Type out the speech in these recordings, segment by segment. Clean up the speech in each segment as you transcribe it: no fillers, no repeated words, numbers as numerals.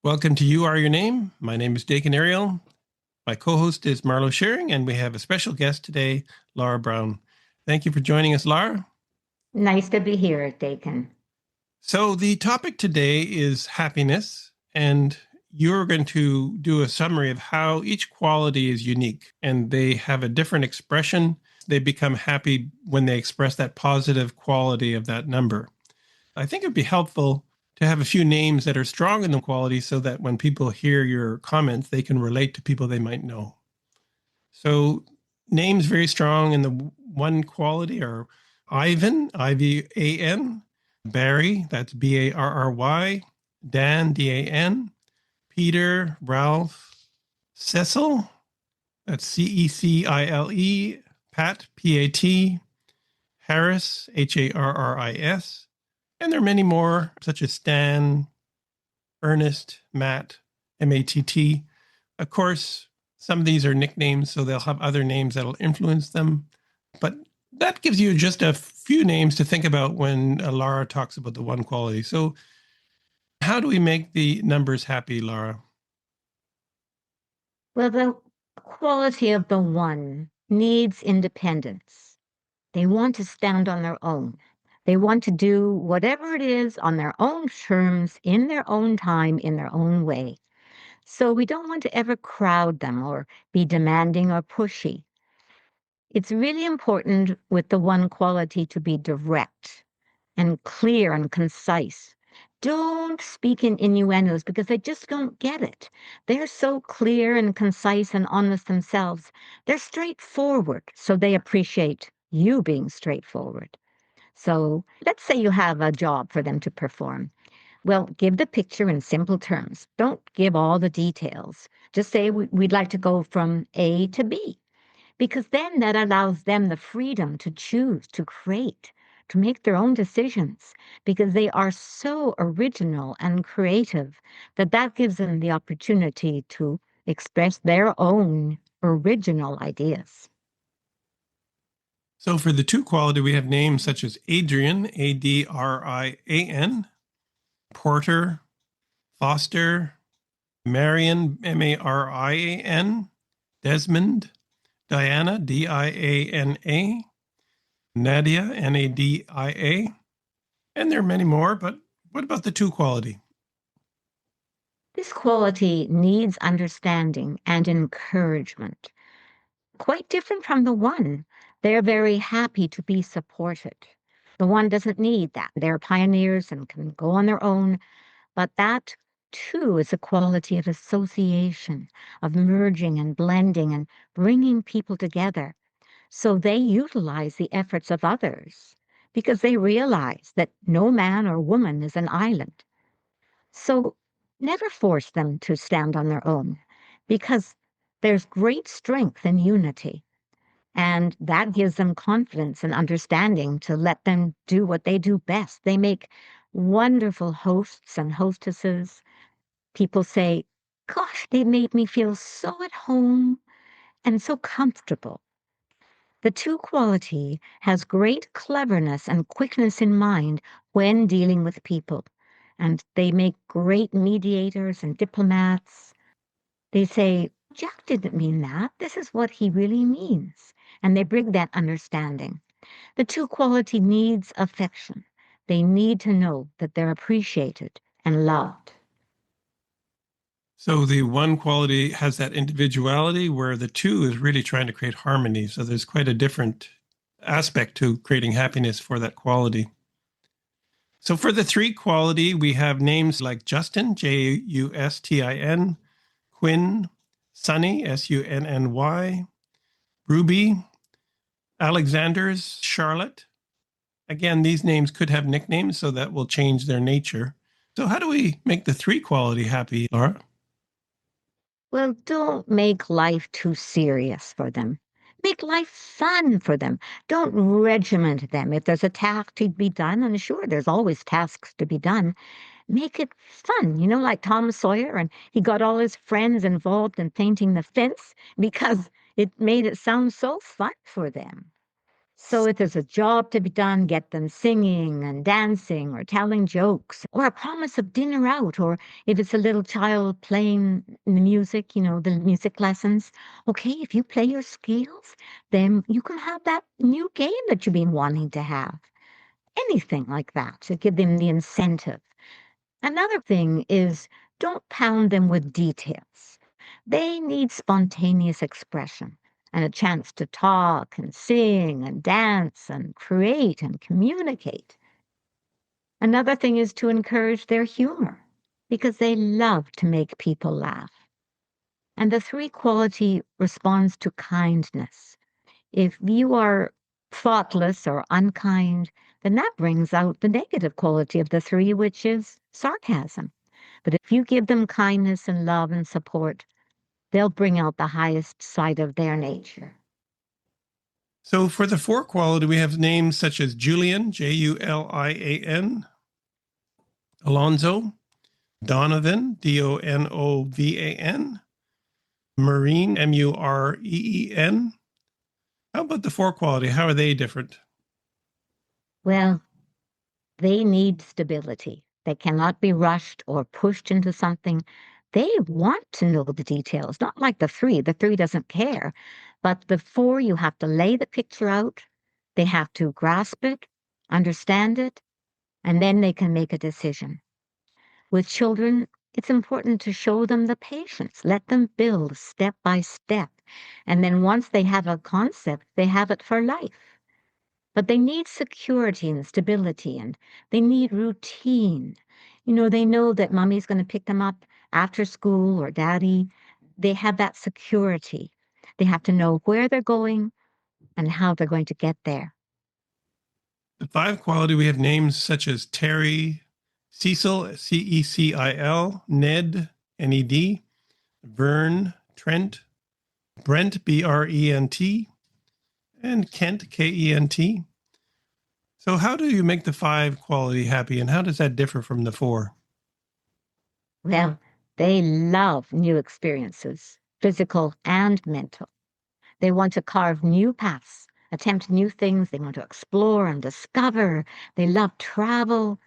Welcome to You Are Your Name. My name is Daken Ariel. My co-host is Marlowe Shearing, and we have a special guest today, Laara Brown. Thank you for joining us, Laara. Nice to be here, Daken. So the topic today is happiness, and you're going to do a summary of how each quality is unique, and they have a different expression. They become happy when they express that positive quality of that number. I think it'd be helpful to have a few names that are strong in the quality so that when people hear your comments, they can relate to people they might know. So names very strong in the one quality are Ivan, Ivan, Barry, that's Barry, Dan, Dan, Peter, Ralph, Cecil, that's Cecile, Pat, Pat, Harris, Harris, and there are many more, such as Stan, Ernest, Matt, Matt. Of course, some of these are nicknames, so they'll have other names that'll influence them. But that gives you just a few names to think about when Laara talks about the one quality. So how do we make the numbers happy, Laara? Well, the quality of the one needs independence. They want to stand on their own. They want to do whatever it is on their own terms, in their own time, in their own way. So we don't want to ever crowd them or be demanding or pushy. It's really important with the one quality to be direct and clear and concise. Don't speak in innuendos because they just don't get it. They're so clear and concise and honest themselves. They're straightforward, so they appreciate you being straightforward. So let's say you have a job for them to perform. Well, give the picture in simple terms. Don't give all the details. Just say we'd like to go from A to B, because then that allows them the freedom to choose, to create, to make their own decisions, because they are so original and creative that gives them the opportunity to express their own original ideas. So for the two quality, we have names such as Adrian, Adrian, Porter, Foster, Marian, Marian, Desmond, Diana, Diana, Nadia, Nadia, and there are many more, but what about the two quality? This quality needs understanding and encouragement. Quite different from the one. They're very happy to be supported. The one doesn't need that. They're pioneers and can go on their own. But that, too, is a quality of association, of merging and blending and bringing people together. So they utilize the efforts of others because they realize that no man or woman is an island. So never force them to stand on their own because there's great strength in unity. And that gives them confidence and understanding to let them do what they do best. They make wonderful hosts and hostesses. People say, gosh, they made me feel so at home and so comfortable. The two quality has great cleverness and quickness in mind when dealing with people. And they make great mediators and diplomats. They say, Jack didn't mean that. This is what he really means. And they bring that understanding. The two quality needs affection. They need to know that they're appreciated and loved. So the one quality has that individuality where the two is really trying to create harmony. So there's quite a different aspect to creating happiness for that quality. So for the three quality, we have names like Justin, Justin, Quinn, Sunny, Sunny, Ruby, Alexander's, Charlotte. Again, these names could have nicknames, so that will change their nature. So how do we make the three quality happy, Laara? Well, don't make life too serious for them. Make life fun for them. Don't regiment them. If there's a task to be done, and sure, there's always tasks to be done, make it fun, like Tom Sawyer, and he got all his friends involved in painting the fence because it made it sound so fun for them. So if there's a job to be done, get them singing and dancing or telling jokes or a promise of dinner out. Or if it's a little child playing the music, the music lessons. Okay, if you play your scales, then you can have that new game that you've been wanting to have. Anything like that to give them the incentive. Another thing is don't pound them with details. They need spontaneous expression and a chance to talk and sing and dance and create and communicate. Another thing is to encourage their humor because they love to make people laugh. And the three quality responds to kindness. If you are thoughtless or unkind, then that brings out the negative quality of the three, which is sarcasm. But if you give them kindness and love and support, they'll bring out the highest side of their nature. So for the four quality, we have names such as Julian, Julian, Alonzo, Donovan, Donovan, Maureen, Mureen. How about the four quality? How are they different? Well, they need stability. They cannot be rushed or pushed into something. They want to know the details, not like the three. The three doesn't care. But the four, you have to lay the picture out. They have to grasp it, understand it, and then they can make a decision. With children, it's important to show them the patience. Let them build step by step. And then once they have a concept, they have it for life. But they need security and stability, and they need routine. They know that mommy's going to pick them up after school or daddy. They have that security. They have to know where they're going and how they're going to get there. The five quality, we have names such as Terry, Cecil, Cecil, Ned, Ned, Vern, Trent, Brent, Brent, and Kent, Kent. So how do you make the five quality happy, and how does that differ from the four? Well, they love new experiences, physical and mental. They want to carve new paths, attempt new things. They want to explore and discover. They love travel.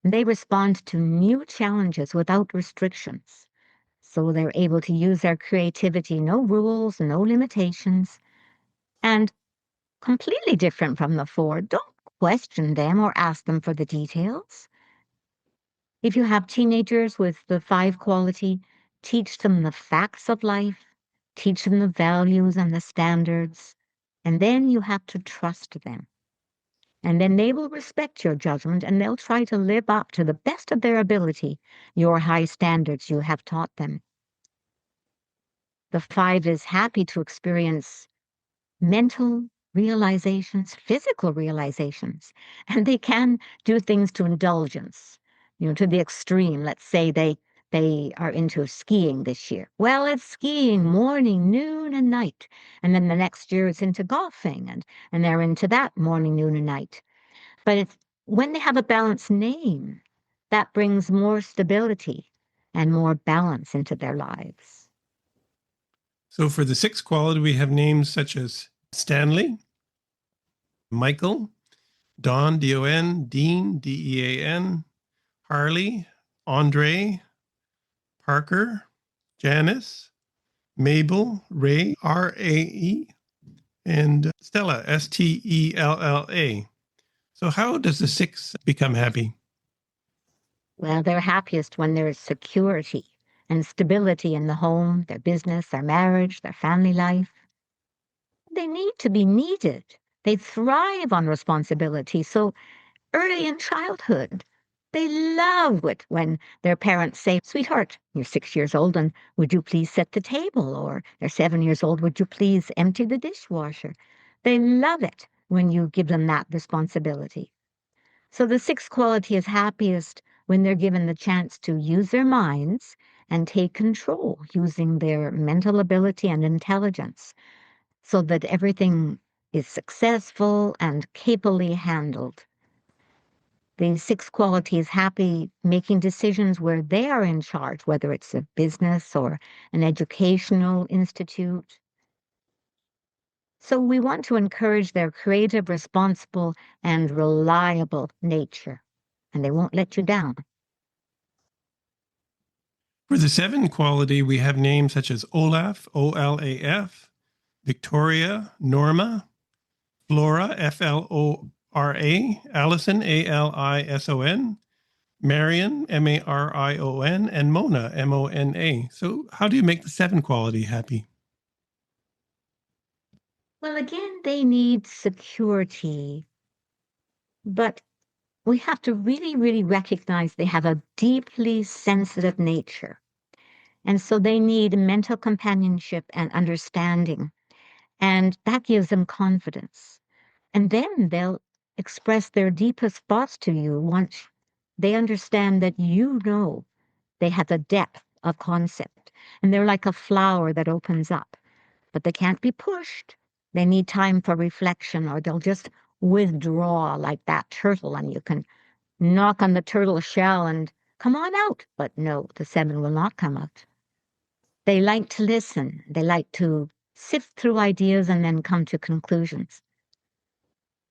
And they respond to new challenges without restrictions. So they're able to use their creativity, no rules, no limitations. And completely different from the four, don't question them or ask them for the details. If you have teenagers with the five quality, teach them the facts of life, teach them the values and the standards, and then you have to trust them. And then they will respect your judgment and they'll try to live up to the best of their ability, your high standards you have taught them. The five is happy to experience mental realizations, physical realizations, and they can do things to indulgence, to the extreme. Let's say they are into skiing this year. Well, it's skiing morning, noon, and night. And then the next year it's into golfing and they're into that morning, noon, and night. But it's when they have a balanced name, that brings more stability and more balance into their lives. So for the sixth quality, we have names such as Stanley, Michael, Don, Don, Dean, Dean, Harley, Andre, Parker, Janice, Mabel, Ray, Rae, and Stella, Stella. So how does the six become happy? Well, they're happiest when there's security and stability in the home, their business, their marriage, their family life. They need to be needed. They thrive on responsibility. So early in childhood, they love it when their parents say, "Sweetheart, you're 6 years old and would you please set the table?" Or they're 7 years old, "Would you please empty the dishwasher?" They love it when you give them that responsibility. So the sixth quality is happiest when they're given the chance to use their minds and take control using their mental ability and intelligence so that everything is successful and capably handled. The sixth quality is happy making decisions where they are in charge, whether it's a business or an educational institute. So we want to encourage their creative, responsible, and reliable nature, and they won't let you down. For the 7 quality, we have names such as Olaf, Olaf, Victoria, Norma, Flora, Flora, Allison, Alison, Marion, Marion, and Mona, Mona. So how do you make the 7 quality happy? Well, again, they need security, but we have to really, really recognize they have a deeply sensitive nature. And so they need mental companionship and understanding. And that gives them confidence. And then they'll express their deepest thoughts to you once they understand that you know they have a depth of concept. And they're like a flower that opens up, but they can't be pushed. They need time for reflection, or they'll just withdraw like that turtle, and you can knock on the turtle shell and come on out. But no, the 7 will not come out. They like to listen. They like to sift through ideas and then come to conclusions.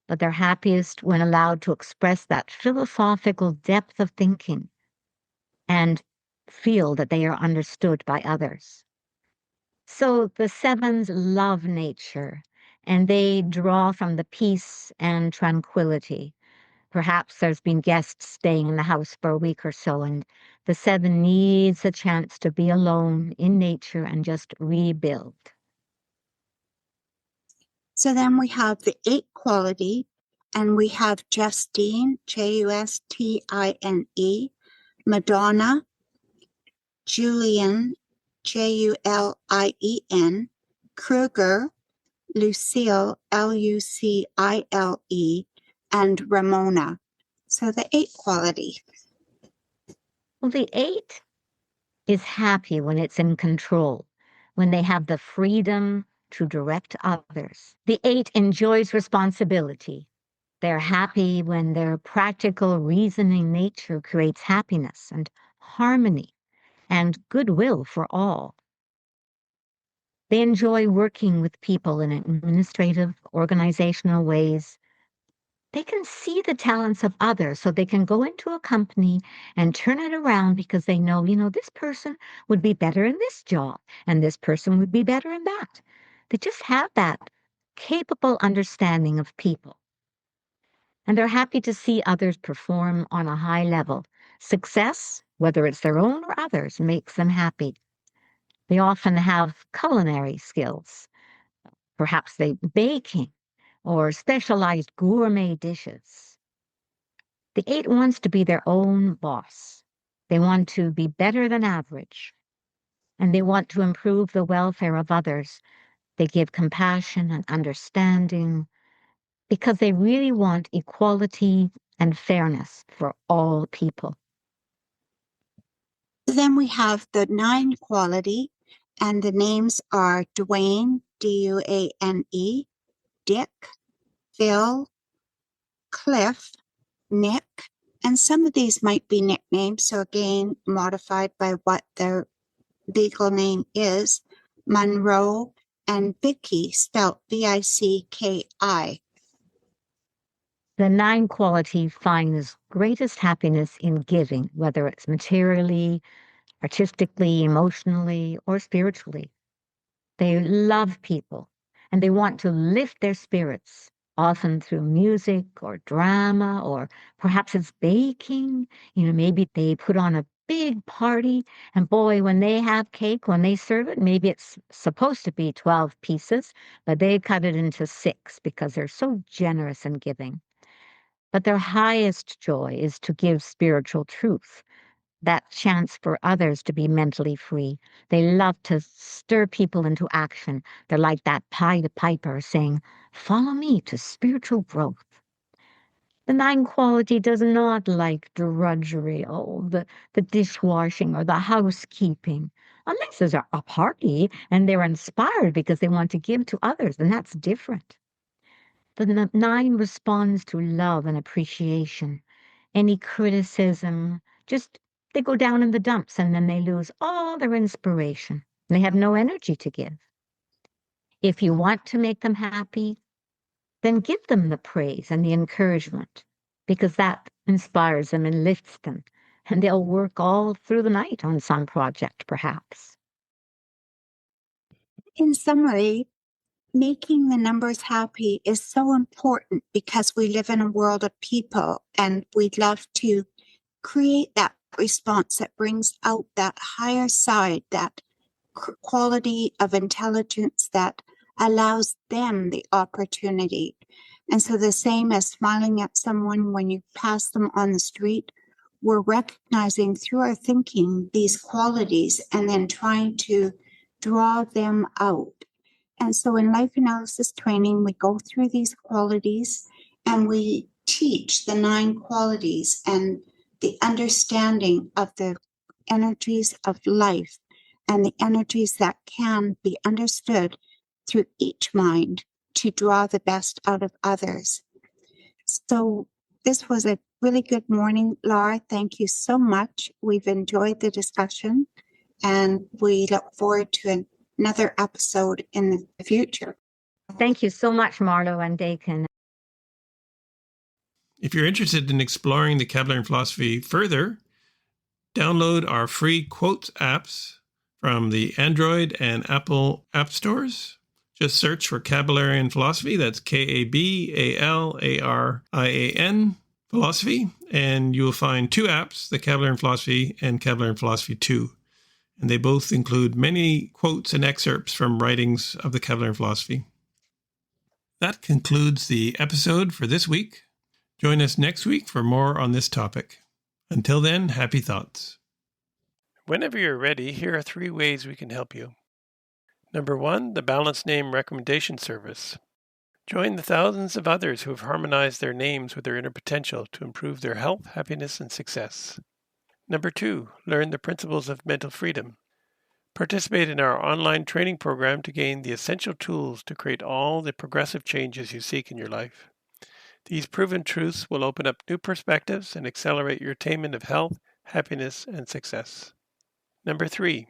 But they're happiest when allowed to express that philosophical depth of thinking and feel that they are understood by others. So the 7s love nature, and they draw from the peace and tranquility. Perhaps there's been guests staying in the house for a week or so, and the 7 needs a chance to be alone in nature and just rebuild. So then we have the 8 quality, and we have Justine, Justine, Madonna, Julian, Julien, Kruger, Lucille, Lucile, and Ramona. So the 8 quality. Well, the 8 is happy when it's in control, when they have the freedom to direct others. The 8 enjoys responsibility. They're happy when their practical reasoning nature creates happiness and harmony and goodwill for all. They enjoy working with people in administrative, organizational ways. They can see the talents of others, so they can go into a company and turn it around because they know, this person would be better in this job and this person would be better in that. They just have that capable understanding of people. And they're happy to see others perform on a high level. Success, whether it's their own or others, makes them happy. They often have culinary skills, perhaps they baking or specialized gourmet dishes. The 8 wants to be their own boss. They want to be better than average, and they want to improve the welfare of others. They give compassion and understanding because they really want equality and fairness for all people. Then we have the 9 quality, and the names are Dwayne, Duane, Dick, Phil, Cliff, Nick, and some of these might be nicknames, so again, modified by what their legal name is, Monroe, and Vicky, spelled Vicki. The 9 quality finds greatest happiness in giving, whether it's materially, artistically, emotionally, or spiritually. They love people and they want to lift their spirits, often through music or drama, or perhaps it's baking. Maybe they put on a big party, and boy, when they have cake, when they serve it, maybe it's supposed to be 12 pieces, but they cut it into 6 because they're so generous in giving. But their highest joy is to give spiritual truth, that chance for others to be mentally free. They love to stir people into action. They're like that Pied Piper saying, "Follow me to spiritual growth." The 9 quality does not like drudgery, the dishwashing or the housekeeping, unless there's a party and they're inspired because they want to give to others, then that's different. The 9 responds to love and appreciation. Any criticism, just they go down in the dumps and then they lose all their inspiration. They have no energy to give. If you want to make them happy, then give them the praise and the encouragement, because that inspires them and lifts them, and they'll work all through the night on some project, perhaps. In summary, making the numbers happy is so important because we live in a world of people, and we'd love to create that response that brings out that higher side, that quality of intelligence that allows them the opportunity. And so the same as smiling at someone when you pass them on the street, we're recognizing through our thinking these qualities and then trying to draw them out. And so in life analysis training, we go through these qualities and we teach the 9 qualities and the understanding of the energies of life and the energies that can be understood through each mind to draw the best out of others. So this was a really good morning, Laara. Thank you so much. We've enjoyed the discussion, and we look forward to another episode in the future. Thank you so much, Marlowe and Daken. If you're interested in exploring the Kepler philosophy further, download our free quotes apps from the Android and Apple app stores. Just search for Kabbalarian Philosophy. That's Kabbalarian Philosophy. And you will find 2 apps, the Kabbalarian Philosophy and Kabbalarian Philosophy 2. And they both include many quotes and excerpts from writings of the Kabbalarian Philosophy. That concludes the episode for this week. Join us next week for more on this topic. Until then, happy thoughts. Whenever you're ready, here are 3 ways we can help you. Number 1, the Balanced Name Recommendation Service. Join the thousands of others who have harmonized their names with their inner potential to improve their health, happiness, and success. Number 2, learn the principles of mental freedom. Participate in our online training program to gain the essential tools to create all the progressive changes you seek in your life. These proven truths will open up new perspectives and accelerate your attainment of health, happiness, and success. Number 3,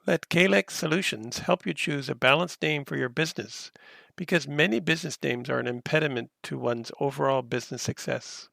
let Kalex Solutions help you choose a balanced name for your business, because many business names are an impediment to one's overall business success.